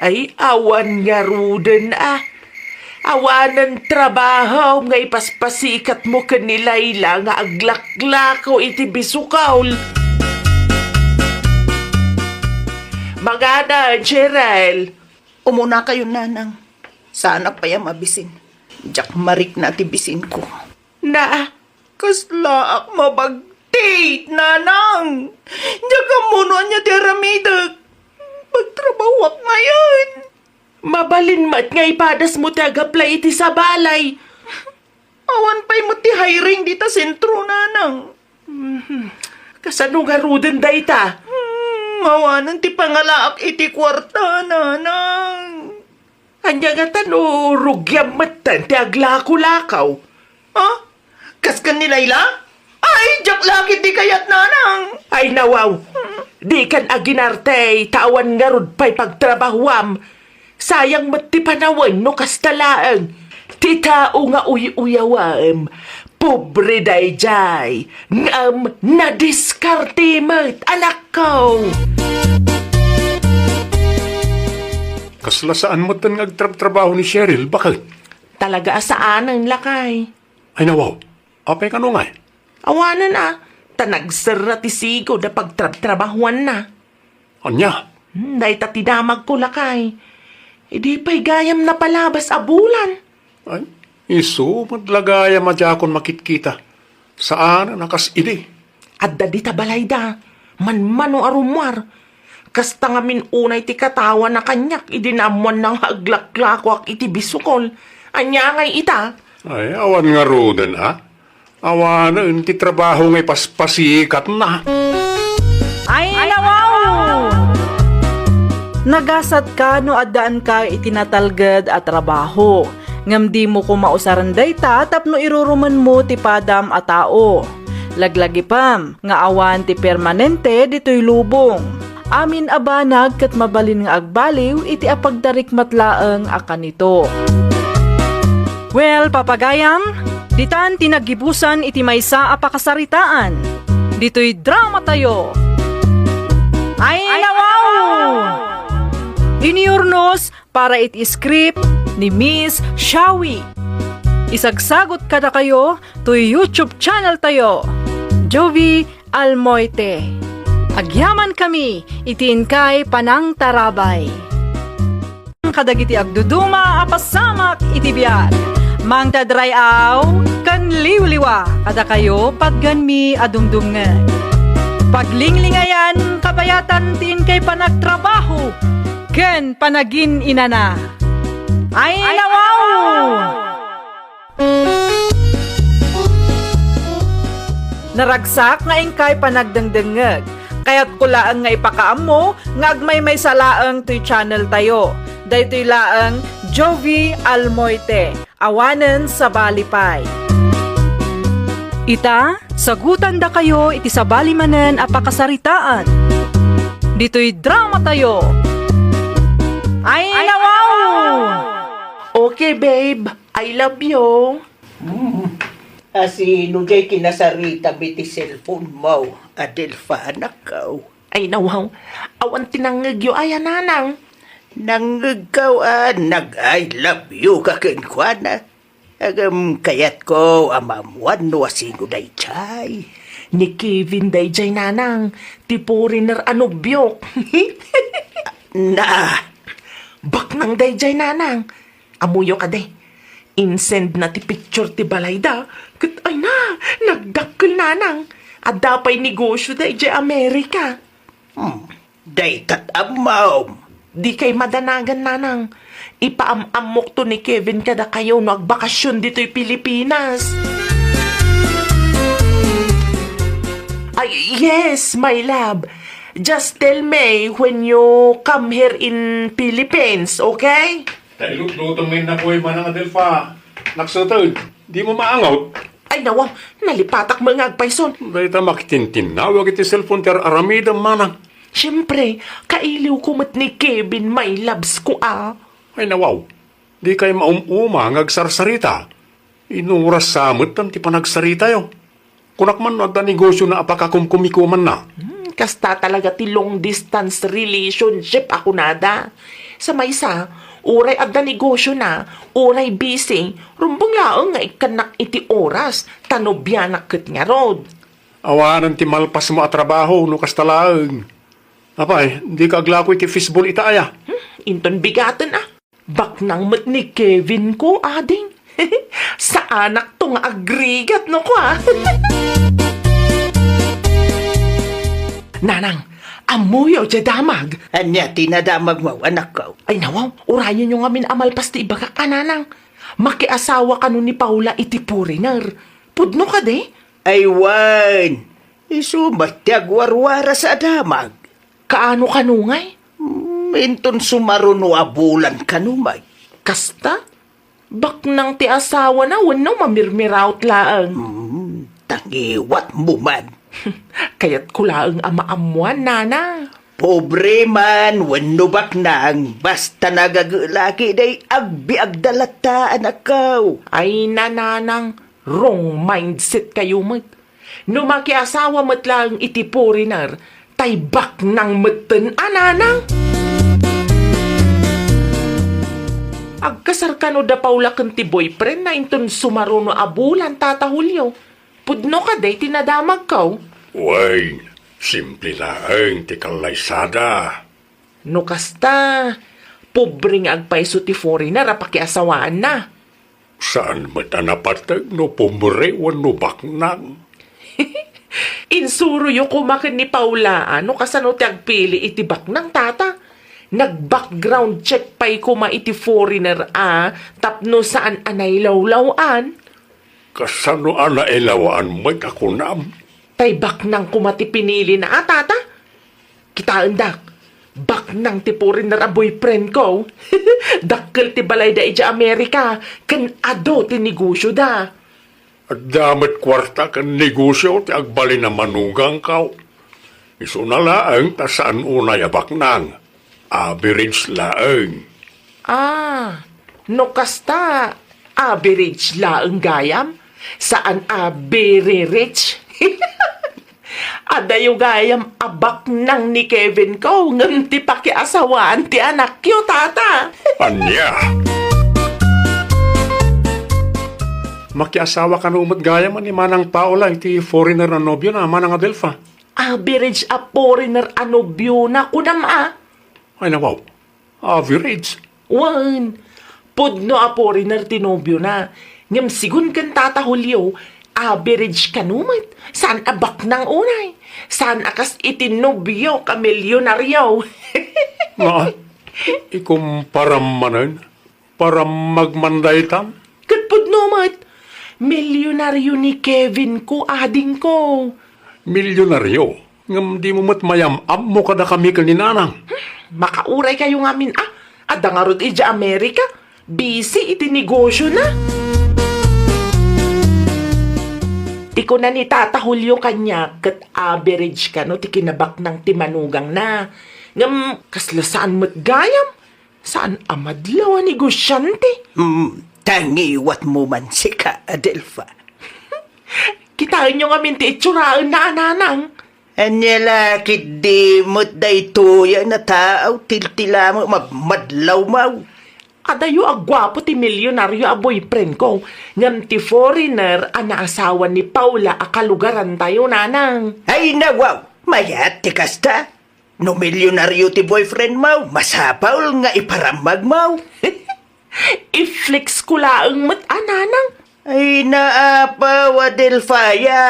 Ay awan nga ruden Awanan trabaho nga ipaspasikat mo kanilayla nga aglaklakaw iti bisukaw. Magana, Cheryl. Umuna kayo, nanang. Sana pa yung mabisin. Diyak marik na ti bisin ko. Kasla ak mabagtit, nanang. Diyak amuno niya ti ramidag. Magtrabawak ngayon. Mabalin mat nga ipadas mo ti agaplay iti sa balay. Awan pa'y mo ti hiring dita sentro, nanang. Kasano nga ruden da ita? Mawanan ti pangalaak iti kwarta, nanang. Anya nga tano, rugyam matan ti aglako-lakaw. Ha? Kas ka ni Layla? Ay, jak lagi di kayat, nanang. Ay, nawaw. Di kan aginarte, tawan nga rod pa'y pagtrabahuam. Sayang mat ti panawan no kastalaang. Ti tao nga uyawam. Pobre dayjay, ngam nadiskarte met anak ko. Kaslasaan mo tan ngagtrabaho ni Cheryl, bakit? Talaga asaan ang lakay. Ay nawaw, apay ka no nga eh. Awanan tanagsara ti sigo da pagtrabahuan na. Anya? Day tatidamag ko lakay. Di pa'y gayam na palabas abulan. Ay, iso, madlagaya madjakon makitkita. Saan nakas idi? Adda di tabalay da, manmano arumwar. Kasta nga min unay ti katawa na kanyak, idinamuan ng haglaklakwak iti bisukol. Anya ngay ita. Ay, awan nga roden ha? Awan na, ti trabaho ngay paspasikat na. Ay, nawaw! Nagasat ka no addaan ka itinatalged at trabaho. Ngam di mo ko mausaran dayta tapno iruruman mo ti padam a tao. Laglagi pam, nga awan ti permanente dito'y lubong. Amin abanag kat mabalin nga agbaliw iti apagdarik matlaeng akan nito. Well, papagayam, ditan tinagibusan iti maysa a pakasaritaan. Dito'y drama tayo. Ay, nawaw! Iniurnos para iti script ni Miss Shawi. Isagsagot kada kayo to YouTube channel tayo, Jovi Almoite. Agyaman kami, itiin kay Panang Tarabay. Kadagiti agduduma apasamak iti biyak. Mang tadrayaw, kan liwliwa, kada kayo patganmi adumdumngan. Paglinglingayan, kabayatan tiin kay panagtrabaho, ken panagin inana. Ay, nawaw! Naragsak nga ingkay panagdangdangag, kaya't kulaan nga ipakaam mo, nga agmay may salaang to'y channel tayo. Daytoy laang Jovi Almoite, awanen sa balipay. Ita, sagutan da kayo iti sa balimanen a pakasaritaan. Dito'y drama tayo. Ay, nawaw! Okay, babe. I love you. Asino jay kinasarita biti cellphone mo, Adelfa anak ko. Ay, nawaw. Awan tinangagyo ay nanang. Nangagawan, nag-I love you kakinkwana. Agam kayat ko amamuan no asingo day chay. Ni Kevin dayjay nanang. Ti foreigner anubyok. Na, Bak nang dayjay nanang. Amuyo ka day. Insend na ti picture ti balayda. Kat ay na, nagdakkel nanang. At dapay negosyo dayjay Amerika. day kat amaw. Di kay madanagan nanang. Ipaamamok to ni Kevin kada kayo no agbakasyon dito'y Pilipinas. Ay, yes, my love. Just tell me when you come here in Philippines, okay? Tayo-lutong may nakuhay man ang Adelfa. Naksutod, di mo maangaw. Ay, nawaw, nalipatak mga agpayson. Dahil ta makitintinawag iti cellphone ter aramidam manang. Siyempre, kailiw kumot ni Kevin, my loves ko Ay nawaw, di kay maumuma ngagsarsarita. Inuras samot tam ti panagsarita yo. Kunak man adda negosyo na apakakumkumikuman na. Kasta talaga ti long distance relationship ako nada. Sa maysa, uray agda negosyo na, uray busy, rumbang laang nga ikanak iti oras, tanobyanak ket nga rod. Awanan ti malpas mo at trabaho no kastalaang. Apay, di ka aglakoy ti fishball itaaya. Inton bigatan Bak nang mat ni Kevin ko, ading. Sa anak to nga agrigat no ko Nanang, amuyo dya damag. Anya tinadamag mo anak ko. Ay nawaw, urayan nyo nga min amalpas ti iba ka nanang. Makiasawa ka nun ni Paula iti puriner. Pudno ka de? Aywan, isumatiyag warwara sa damag. Kaano kanungay? Minton sumaruno abulan kanumay. Kasta? Bak nang ti asawa na, wano mamirmiraut laang. Tangiwat mo man. Kaya't ko laang amaamuan, nana. Pobre man, wano bak nang, basta nagagulaki day agbi agdalata anak ko. Ay, nananang, Wrong mindset kayo mat. No makiasawa mat lang iti foreigner, tay bak nang meten ananang. Agkasar ka no da paula kan ti boyfriend na inton sumaruno abulan tata Julio. Pudno ka day tinadamag kaw. Way, simple lang ti kalaysada. No kasta, pobreng agpaiso ti foreigner apakiasawaan na. Saan mata napatag no pumbre no baknang? Insuro yung kumakin ni Paula, ano kasano ti agpili iti baknang tata. Nag-background check pa'y kuma iti foreigner tapno saan anay lawlawan. Kasano ana elawaan mo kakunam? Tay baknang kumati pinili na tata. Kitaan dak, baknang ti foreigner a boyfriend ko. Dakkel ti balay da ija Amerika, kan ado ti negosyo da. At damat kwarta kan negosyo ti agbali na manugang kaw. Iso na laang ta saan unay baknang. Average laang. No kasta, average laang gayam? Saan very rich? Adayo gayam abak nang ni Kevin ko, ngam ti pakiasawaan ti anak yo, tata. Anya? Makiasawa ka numot gaya man ni Manang Paula, iti foreigner na nobyo na Manang Adelfa. Average a foreigner anobyo na kunam Ay nawaw, average. Wan, pudno a foreigner tinobyo na. Ngam sigun kan tata Julio, average kanumat. Saan abak ng unay? Saan akas itinobyo ka milyonaryo? Na, ikumparam manan, para magmanday tam. Kat pudno mat, milyonaryo ni Kevin ko, ading ko. Milyonaryo, ngam di mo mat mayam, mo kada kami kaninanang. Makauray kayo ngamin adang arot ija Amerika. Busy iti negosyo na. Ti ko na ni Tata Julio kanya kat average ka no ti kinabak ng timanugang na. Ngam kaslasaan mo't gayam. Saan amadlaw a negosyante? Tangiwat mo man si ka, Adelfa. Kitain nyo ngamin ti itsuraan na ananang. Anya kit di mo't day tuya na tao, tiltila mo, madlaw mo. Adayo agwapo ti milyonaryo a boyfriend ko. Ngam ti foreigner a naasawa ni Paula a kalugaran tayo nanang. Ay nawaw, mayat ti kasta. No milyonaryo ti boyfriend mo, masapaw nga iparamag mo. I-flex ko laang mat ananang. Ay naapaw, Adelfaya.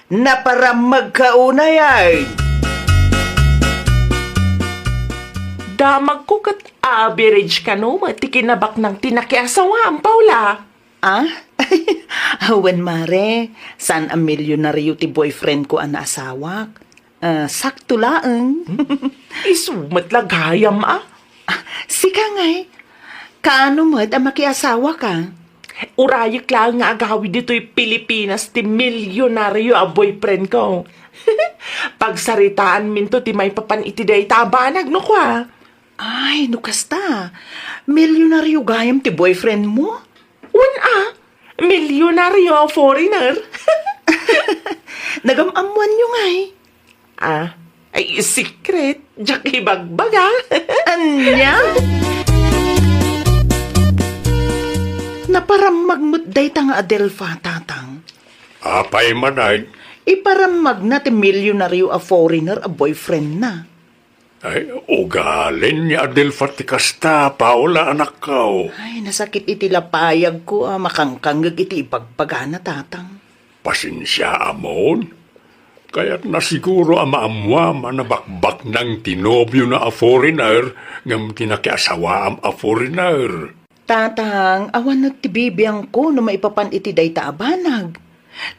Naparamag ka unay ay. Damag ko kat average ka no, mati kinabak ng tinakiasawa ang Paula. Awan mare, saan ang milyonaryo ti boyfriend ko ang naasawak? Sakto laang. Isumat lagayam Sika ngay, kaano mo't ang makiasawa ka? Urayik lang nga agawi dito'y Pilipinas ti milyonaryo a boyfriend ko. Pagsaritaan minto ti may papan iti day tabanag no kwa. Ay, nukasta. Milyonaryo gayam ti boyfriend mo? Milyonaryo foreigner. Nagamamuan nyo ngay. Ay secret. Diyak ibagbaga. Anya? Naparamag mo't day nga Adelfa, tatang. Apay manay, Iparamag na ti milyonaryo a foreigner a boyfriend na. ay ugalin ni Adelfa ti kasta, Paula anak ko. Ay, nasakit iti lapayag ko, makangkangag iti ipagpagana, tatang. Pasensya amon. Kaya't nasiguro amaamwa manabakbak ng tinobyo na a foreigner ngam tinakiasawa am a foreigner. Tatang, awan na ti bibiyang ko no maipapan iti day taabanag.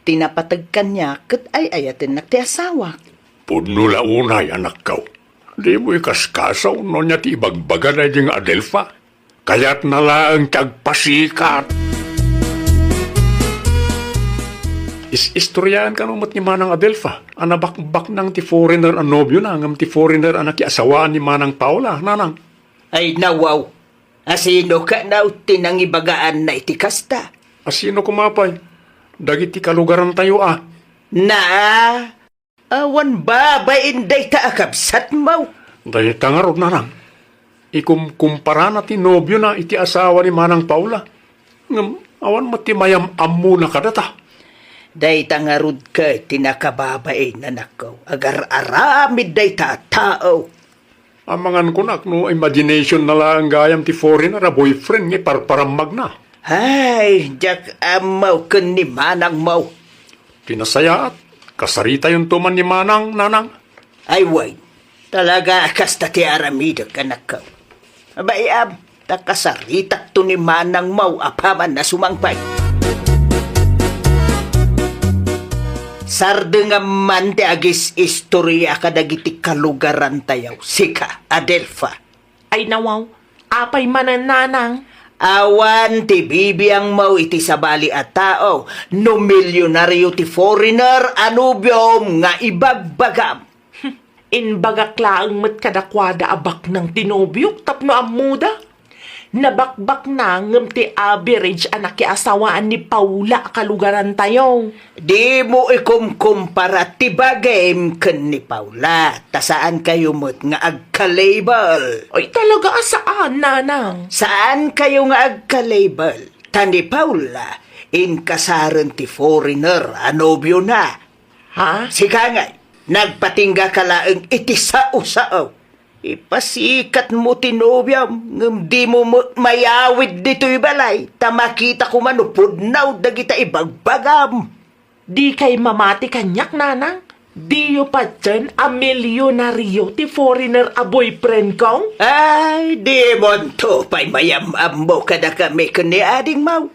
Tinapatag kanya kat ay ayatin nak ti asawa. Pudno launay anak ko. Di mo ikaskasaw no niya ti ibagbaga na yung Adelfa. Kaya't nalaang tagpasikat. Istoryaan ka naman ni Manang Adelfa. Anabakbak ng ti foreigner ang nobyo na ngam ti foreigner ang nakiasawaan ni Manang Paula, nanang. Ay nawaw, asino ka na tinangibagaan na iti kasta. Asino kumapay? Dagiti kalugaran tayo Na, awan ba inday ta akabsat mo? Dahil tangarod na lang. Ikumkumpara na ti nobyo na iti asawa ni Manang Paula. Ngam, awan mo ti mayam ammo na kadata. Day tangarod ka tinakababae na nakaw. Agar aramid day ta tao. Amangan ko na, no, imagination na lang gayam ti foreigner na boyfriend niya parparamag na. Ay, jak amaw kun ni Manang mo. Pinasaya at kasarita yung tuman ni Manang, nanang. Ay, way. Talaga kasta ti aramid ka nakaw. Abayam, takasaritak to ni Manang mo apaman na sumangpay. Sarde nga man ti agis istorya kadagiti kalugaran tayaw. Sika, Adelfa. Ay nawaw, apay manananang. Awan ti bibiyang mau iti sabali at tao. No milyonaryo ti foreigner anubyom nga ibagbagam. Inbagaklaang mat kadakwada abak ng tinubyok tapno amuda. Nabakbak na ngam ti average anak asawaan ni Paula kalugaran tayo. Di mo ikumkumpara ti bagay ken ni Paula. Tasaan kayo mo't nga agka-label? Ay talaga asaan, nanang? Saan kayo nga agka-label? Tani Paula, inkasaran ti foreigner anobyo na. Ha? Sika nga, nagpatingga ka laeng iti sao-sao. Ipasikat mo tinubyam, ngam di mo mayawid dito'y balay, tamakita ko manupod na dagita ibagbagam. Di kay mamati kanyak, nanang? Di yo pa dyan a milyonaryo ti foreigner a boyfriend ko? Ay, di mo to pa'y mayamam mo kada kami kani ading mau.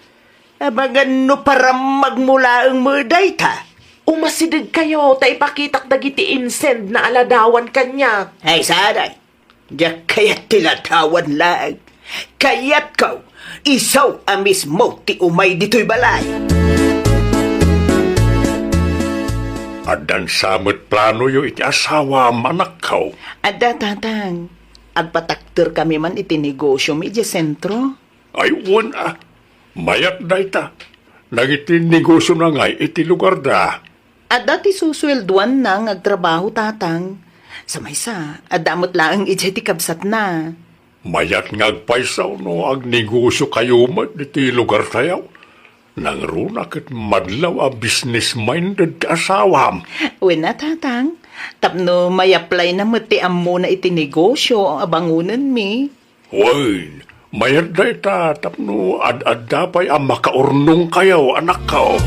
Abangan no para magmula ang muday ta. Umasidig kayo, ta ipakitak dagiti insend na aladawan kanyak. Ay, saday. Diyak kaya't tilatawan lang. Kaya't ko, isaw amis mo ti umay dito'y balay. Adan samot plano yo iti asawa manakaw. Ada tatang, agpatakter kami man iti negosyo medya sentro. Ay, mayat da ita. Nagiti negosyo na ngay iti lugar da. Ada ti suswelduan na agtrabaho tatang. Sa maysa, adamot lang iti ti kabsat na. Mayat ngagpaisaw no ag negosyo kayo mat iti lugar tayaw. Nang runa ket madlaw a business-minded ti asawam. Uwi na tatang, tapno may apply na mati ammo na iti negosyo abangunan mi. Wen, mayat da ita tapno ad-ad dapay ang makaurnong kayaw anak kao.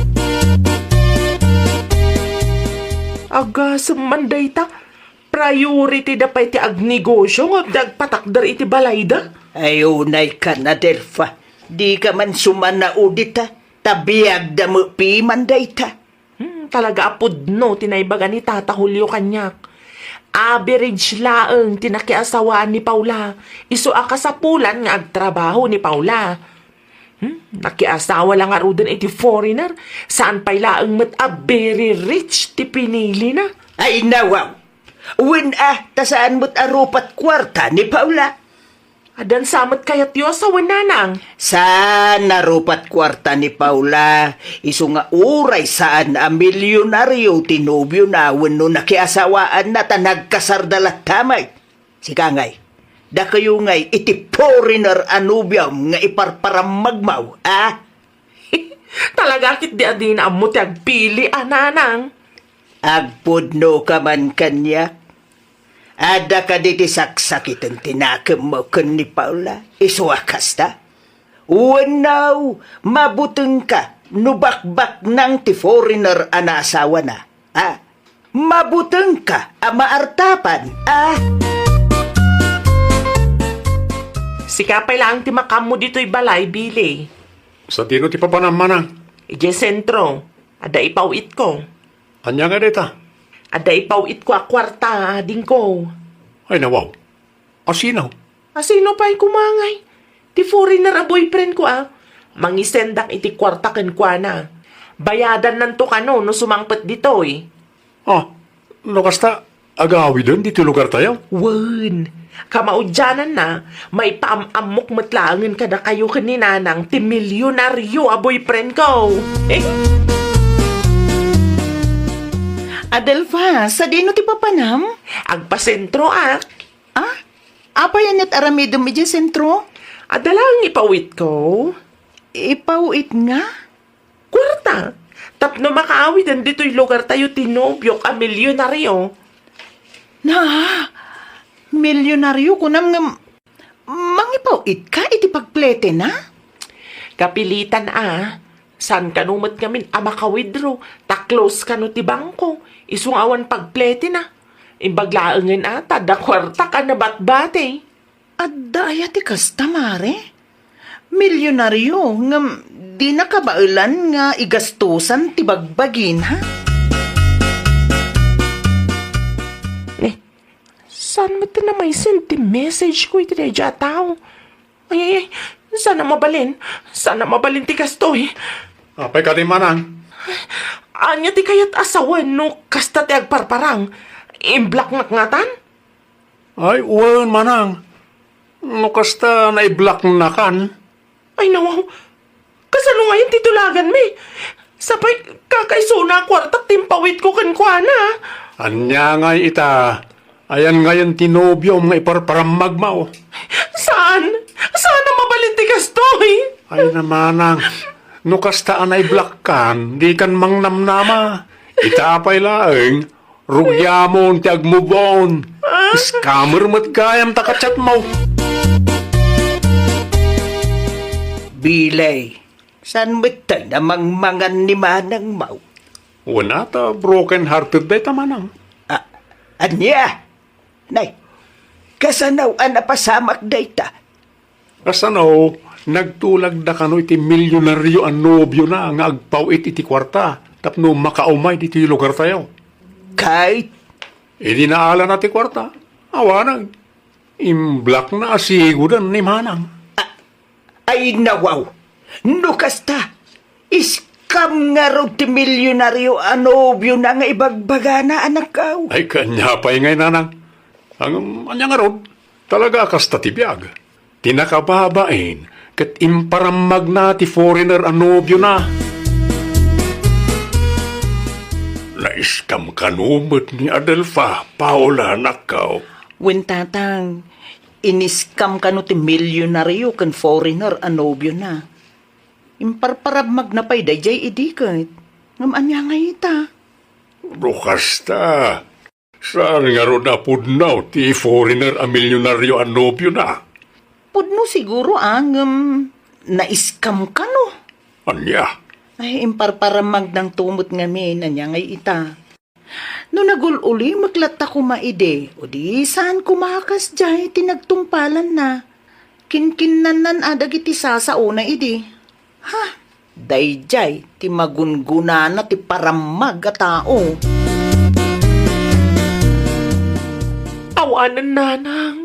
Aga, sumanday ta. Priority da pa iti agnegosyo nga dagpatakdar iti balayda. Ayunay ka na, Delfa. Di ka man sumanaudit ta. Tabiyag da mo pimanday ta. Talaga apod no, tinaybaga ni Tata Julio kanyak. Average laeng tinakiasawaan ni Paula. Isu akasapulan nga agtrabaho ni Paula. Nakiasawa lang arudan iti foreigner. Saan pa'y laeng mat a very rich ti pinili na. Ay nawaw. Tasaan mo't arupat kwarta ni Paula. Adan samat kayat yo sa wananang. Saan narupat kwarta ni Paula? Isu nga uray saan a milyonaryo tinubyo na wano nakiasawaan na ta nagkasardalat tamay. Sikangay, da kayo ngay iti foreigner anubyam nga iparparamagmaw, Talaga kit di adin amo ti agpili ananang. Agpudno ka man kanyak. Ada ka diti saksakit ang tinakam mo kan ni Paula. Isuwakas ta. Wanaw, mabuteng ka. Nubakbak ng ti foreigner ana asawa na. Mabuteng ka, maartapan. Sikapay lang ti makam mo dito'y balay, Billy. Sa tino ti papanamanang. Ije sentro, ada ipawit ko. Anya nga dita? Ada ipawit ko a kwarta, ading ko. Ay nawaw. Asinaw. Sino pa'y kumangay? Ti foreigner a boyfriend ko Mangisendak iti kwarta ken kwa na. Bayadan nanto ka no sumangpet ditoy. No kasta agawi doon dito lugar tayo? Wen, kamaudyanan na, may paamamok matlangan kada kayo kaninanang ti milyonaryo a boyfriend ko. Adelfa, sa dino ti papanam? Ang pasentro Ah? Apa yan at aramidom iti sentro? adalang ipawit ko. Ipauit nga? Kwarta. Tapno makaawit ang dito'y lugar tayo tinobyo ka milyonaryo. Na, milyonaryo ko nam nga mangipauit ka iti pagplete na? Kapilitan San kanumot ngamin makawidro. Ta-close ka no ti bangko. Isung awan pagplete na. Imbaglaangan tada kwarta ka na batbate. Adda ay ti kasta mare? Milyonaryo nga di nakabailan nga igastusan ti bagbagin ha? Saan mo na may send ti message ko iti deja tao? Ay, sana mabalin. Sana mabalin ti kastoy. Apay ka di manang. Anya ti kayat asawan no kasta ti agparparang. Imblak ngatan? Ay, uwan manang. No kasta na i-block na kan. Ay nawaw. Kasano ngayon titulagan mi? Sapay kakaisuna kwarta timpawit ko kankwana. Anya nga ita. Ayan ngayon tinobyo mga iparparamag mo. Saan? Saan na mabalin ti kastoy? Ay namanang. No kasta na i-block kan, di kan mangnamnama. Itapay laeng. Rugyamon ti agmubon. Scammer mat kayam takachat mo. Bilay, saan mo tayo namang mangan ni manang mau? Wala ta broken hearted day tamanang. Anya? Nay, kasanaw napasamak day ta? Kasano, nagtulag da kano iti milyonaryo ang nobyo na nga agpawit iti kwarta. Tapno makaumay iti lugar tayo. Kahit Idi naala na ti kwarta. Awanag. Imblock na asigudan ni manang. ay nawaw, no kasta, iskam nga raw ti milyonaryo anobyo na nga ibagbagana anak kaw. Ay kanya pa'y ngay nanang. Ang anya nga rod, talaga kasta ti biyag. Tinakababain, kat imparamag na ti foreigner anobyo na. Naiskam kanumot ni Adelfa, Paula nakaw. Wintatang, iniskam ka no ti milyonaryo kan foreigner anobyo na. Imparparabmag na pa'y dayjay idikit. Ngam anya nga ita. Rukasta. Saan nga ro na pudnaw ti foreigner a milyonaryo a nobyo na? Pudno siguro naiskam ka no. Anya? Ay, imparparamag ng tumot ngamin, anya ngay ita. No nagululi, maglata ko maide. O di, saan kumakas jay, tinagtungpalan na. Kinkinnanan adag iti sasauna idi. Ha? Dayjay, ti magunguna na ti paramag a tao. Awanan nanang.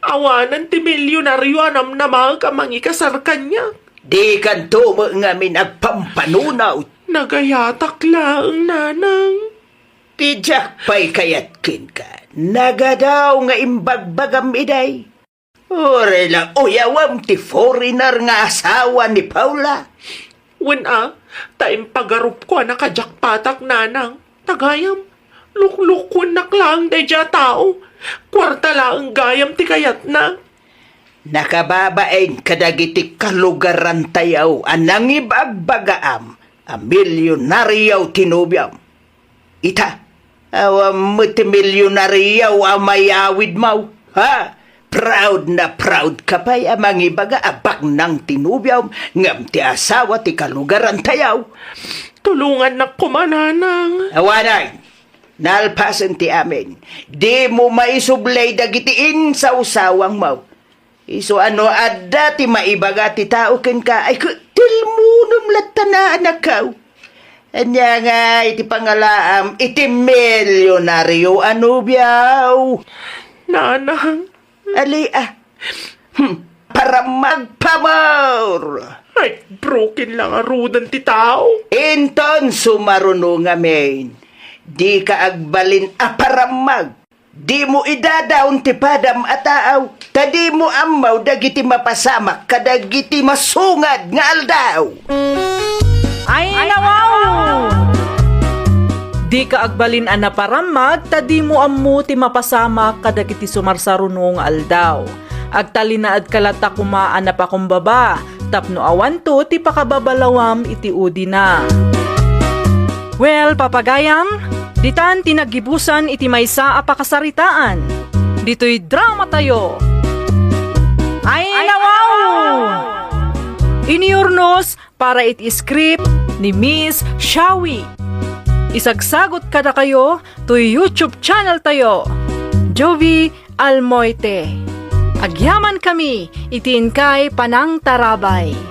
Awanan ti milyonaryo anam na mga kamangikasar kanya. Di kan tumo ngamin agpampanunaw. Nagayatak lang nanang. Tijak pa'y kayatkin ka. Nagadaw nga imbagbagam iday. Ore lang uyawam ti foreigner nga asawa ni Paula. Wen taim pagarup ko nakajakpatak nanang. Tagayam, luklukon naklang deja tao. Kwarta lang gayam ti kayat na. Nakababain kadagiti kalugaran tayaw anang ibagbagaam a milyonaryaw tinubyam. Ita, awam mo ti milyonaryaw a mayawid mau. Ha? Proud na proud ka pa'y amang ibaga abak ng tinubyam ngam ti asawa ti kalugaran tayaw. Tulungan na kumananang. Awanay, nalpasan ti amin. Di mo maisublay dagitiin sa usawang mau. Iso adda ti maibaga ti tao ken ka ay tilmunum latta anak kaw. Anya nga iti pangalaam iti milyonaryo biyaw. Nanang. Ali para magpamor. Ay, broken lang arudan ti tao. Inton sumarunong amin. Di ka agbalin aparamag. Di mo idadaon ti padam ataaw. Tadi mo amaw dagiti mapasamak kadagiti masungad nga aldaw. Ay, nawaw! Di ka agbalin na paramag, tadi mo ammo ti mapasama kadagiti sumarsarunong aldaw. Agtalinaad kalata kumaan na pakumbaba, tapno awan to ti pakababalawam iti udi na. Well, papagayam, ditan tinagibusan iti maysa a pakasaritaan. Dito'y drama tayo. Ay nawaw! Iniurnos para iti script ni Miss Shawi. Isagsagot kada kayo to YouTube channel tayo, Jovi Almoite. Agyaman kami, itiin kay Panang Tarabay.